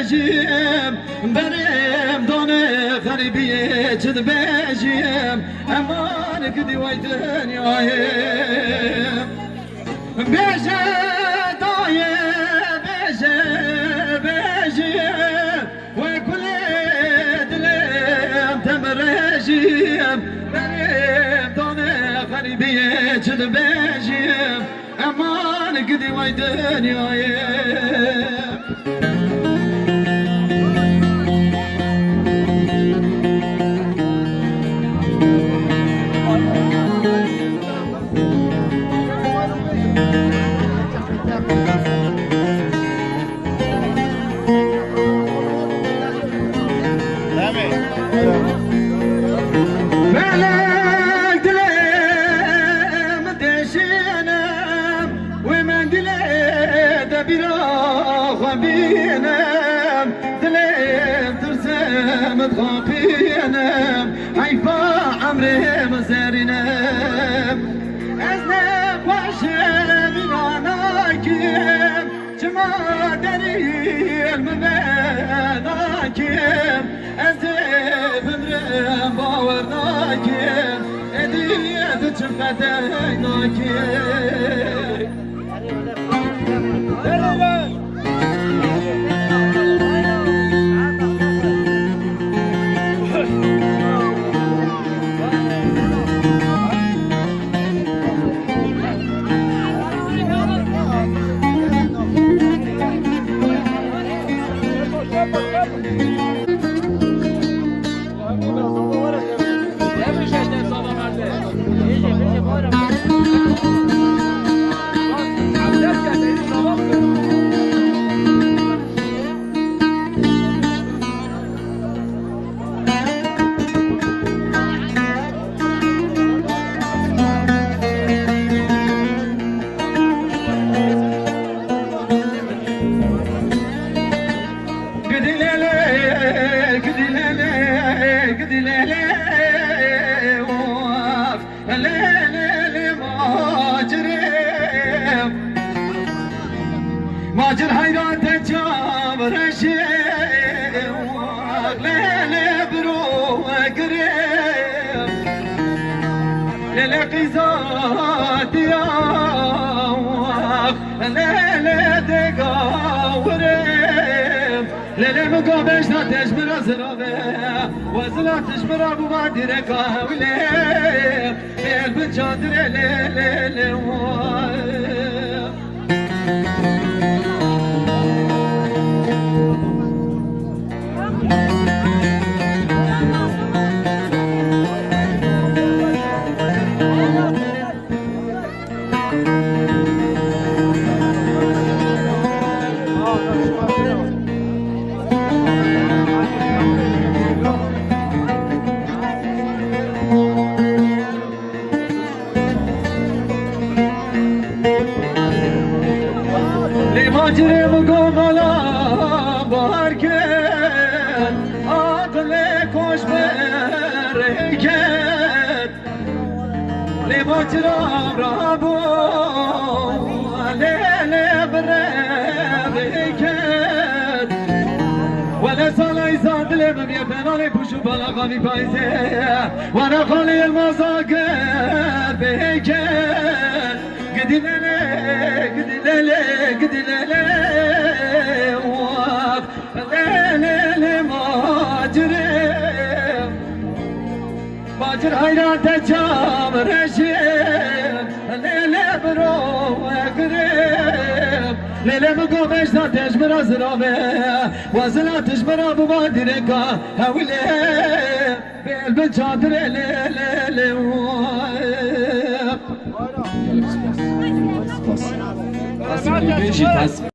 بجیم بریم دانه غریبیه چد بجیم امان کدی وای دنیایم بجه دایه بجه وای کل دلم تمرجیم بریم دانه غریبیه چد بجیم امان کدی وای دنیایم ملك دلم دشينم ومن دلي دبيرا خبينم دلم ترسم تخافينم حيفا عمري مزارينم أزنب واشم إلاناكم جما دريل ممناكم أزب امرم باورناكم أديت شفتيناكم ماجر حيران تجاب رشيم ليلة برو قريب ليلة قيزات يا ليلة تقاوريم ليلة مقابش لا تجبر زرابي وزلا تجبر ابو بادر قاولي ليل بجادر ليلة ماجر مقاملا بارکن عقل کش برکن لماجر رابو لیل برکن ولا سالای زادلم یه پنال پوشو بلاغانی پایزه وانا خالی المزاقر بکن قدیلله قدیلله قدیلله واف ليلة ماجر حيران تجام رشيم ليلة برو قريب ليلة مقومش لا تجبر أزرابي وزلا تجبر أبو بادركا هولي بالبجادر ليلة